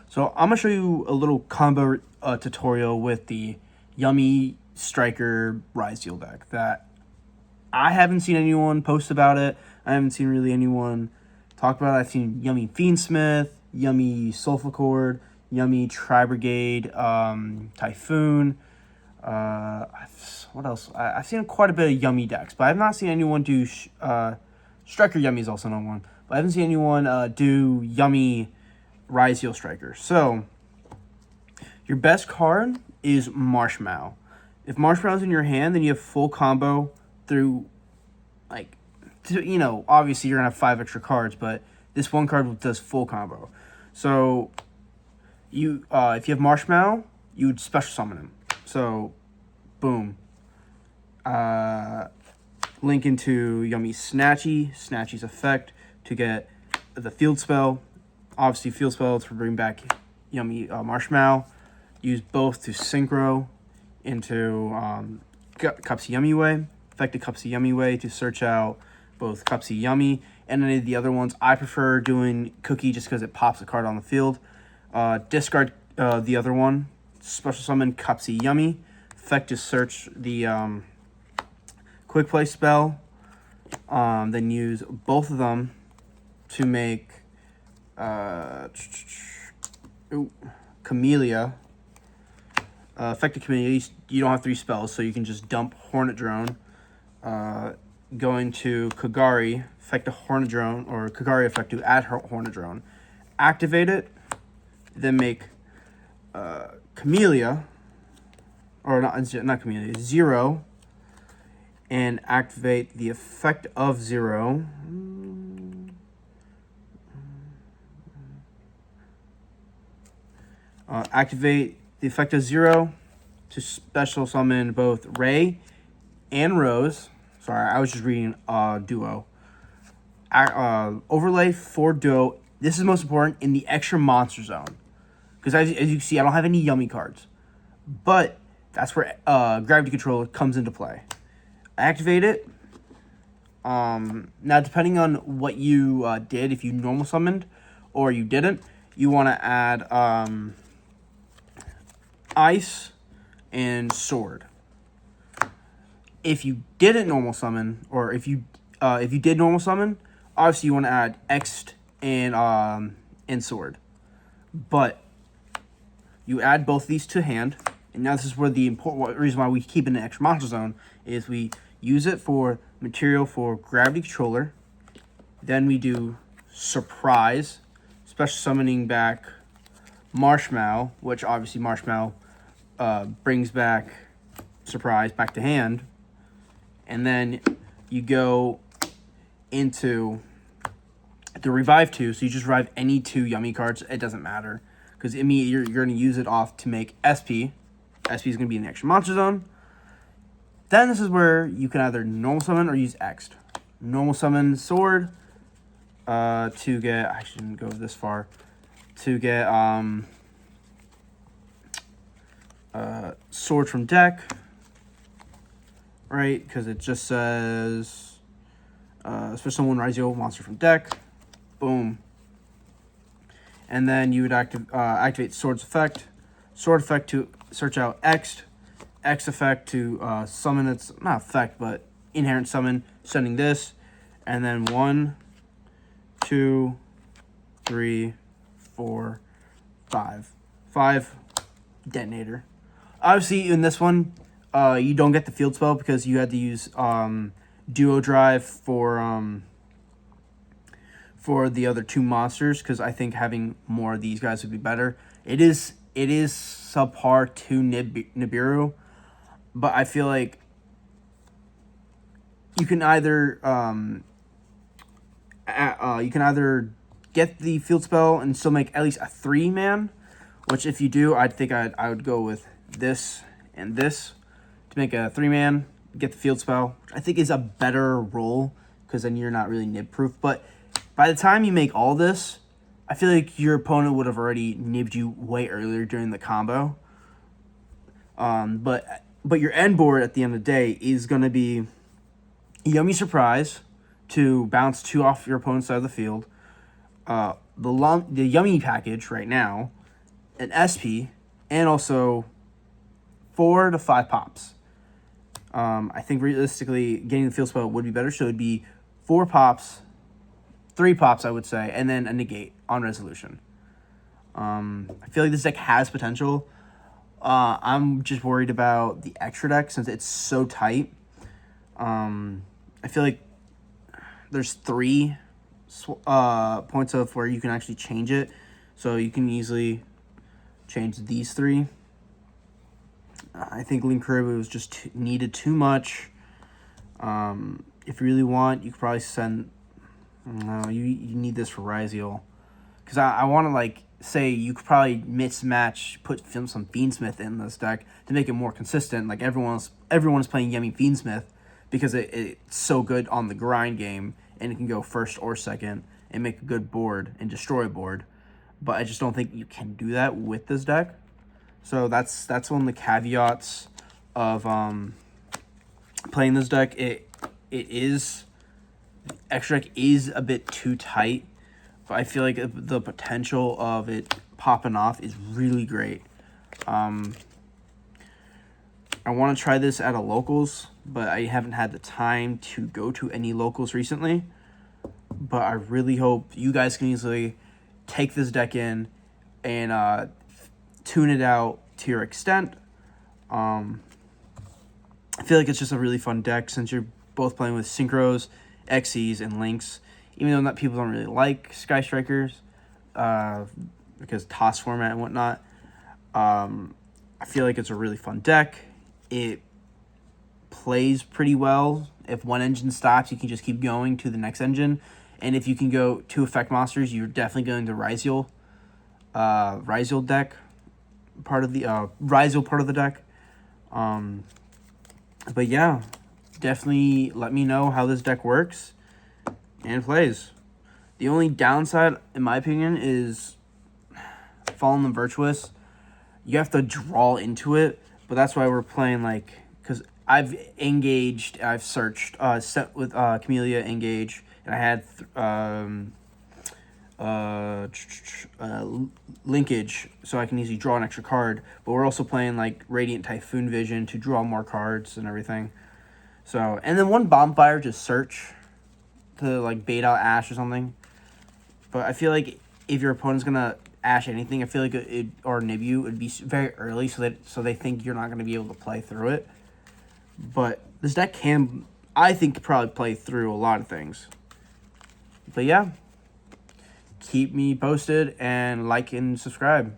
So I'm gonna show you a little combo tutorial with the Yummy Striker ryzeal deck that I haven't seen anyone post about it. I haven't seen really anyone talk about it. I've seen Yummy Fiendsmith, Yummy Sulfur, Yummy Tri Brigade, Typhoon. What else? I've seen quite a bit of Yummy decks, but I've not seen anyone do Striker Yummy is also another one. But I haven't seen anyone do Yummy ryzeal Striker. So your best card is Marshmallow. If Marshmallow's in your hand, then you have full combo through, like, obviously you're going to have 5 extra cards, but this one card does full combo. So, if you have Marshmallow, you would special summon him. So, boom. Link into Yummy Snatchy's effect to get the field spell. Obviously, field spell to bring back Yummy Marshmallow. Use both to synchro into Cupsy Yummy Way. Effective Cupsy Yummy Way to search out both Cupsy Yummy and any of the other ones. I prefer doing Cookie just because it pops a card on the field. Discard the other one. Special summon Cupsy Yummy. Effective search the Quick Play spell. Then use both of them to make Camellia. Effective Camellia, you don't have 3 spells, so you can just dump Hornet Drone. Going to Kagari, effective Hornet Drone, or Kagari effect to add Hornet Drone. Activate it, then make Camellia, or not Camellia, 0, and activate the effect of 0. Activate the effect of 0 to special summon both Ray and Rose. Sorry, I was just reading Duo. Overlay for Duo. This is most important in the extra monster zone. Because as you can see, I don't have any Yummy cards. But that's where Gravity Control comes into play. Activate it. Now, depending on what you did, if you normal summoned or you didn't, you want to add Ice and Sword. If you didn't normal summon, or if you did normal summon, obviously you want to add X and Sword. But you add both these to hand, and now this is where the important reason why we keep in the extra monster zone is we use it for material for Gravity Controller. Then we do Surprise, special summoning back Marshmallow, which obviously Marshmallow brings back Surprise back to hand. And then you go into the Revive 2, so you just revive any 2 Yummy cards. It doesn't matter, because you're going to use it off to make SP. SP is going to be in the extra monster zone. Then this is where you can either normal summon or use X. Normal summon Sword to get... I shouldn't go this far. To get Sword from deck. Right, because it just says special summon ryzeal monster from deck. Boom. And then you would activate Sword's effect. Sword effect to search out X. X effect to summon its, not effect, but inherent summon, sending this. And then 1, 2, 3, 4, 5. 5, detonator. Obviously, in this one, you don't get the field spell because you had to use Duo Drive for the other 2 monsters, because I think having more of these guys would be better. It is subpar to Nibiru, but I feel like you can either get the field spell and still make at least a 3-man, which if you do, I think I would go with this and this to make a 3-man, get the field spell, which I think is a better roll, because then you're not really nib proof. But by the time you make all this, I feel like your opponent would have already nibbed you way earlier during the combo. But your end board at the end of the day is going to be Yummy Surprise to bounce 2 off your opponent's side of the field. The Yummy package right now an SP, and also 4 to 5 pops. I think realistically, getting the field spell would be better. So it'd be 4 pops, 3 pops, I would say, and then a negate on resolution. I feel like this deck has potential. I'm just worried about the extra deck since it's so tight. I feel like there's 3 points of where you can actually change it. So you can easily change these 3. I think Link Kuriboh was just needed too much. If you really want, you could probably send... No, you need this for ryzeal. Because I want to, like, say you could probably mismatch, put some Fiendsmith in this deck to make it more consistent. Like, everyone's playing Yemi Fiendsmith because it's so good on the grind game, and it can go first or second and make a good board and destroy a board. But I just don't think you can do that with this deck. So that's one of the caveats of playing this deck. Extra deck is a bit too tight, but I feel like the potential of it popping off is really great. I want to try this at a locals, but I haven't had the time to go to any locals recently. But I really hope you guys can easily take this deck in and tune it out to your extent. I feel like it's just a really fun deck since you're both playing with Synchros, Xyz, and Links. Even though people don't really like Sky Strikers because toss format and whatnot, I feel like it's a really fun deck. It plays pretty well. If one engine stops, you can just keep going to the next engine. And if you can go 2 effect monsters, you're definitely going to ryzeal deck, part of the ryzeal part of the deck. But yeah, definitely let me know how this deck works and plays. The only downside, in my opinion, is Fallen the Virtuous. You have to draw into it, but that's why we're playing, like, because I've searched, set with Camellia Engage, and I had linkage, so I can easily draw an extra card. But we're also playing, like, Radiant Typhoon Vision to draw more cards and everything. So, and then 1 Bonfire to search to, like, bait out Ash or something. But I feel like if your opponent's gonna Ash anything, I feel like or Nibu would be very early, so they think you're not gonna be able to play through it. But this deck can, I think, probably play through a lot of things. But yeah, keep me posted and like and subscribe.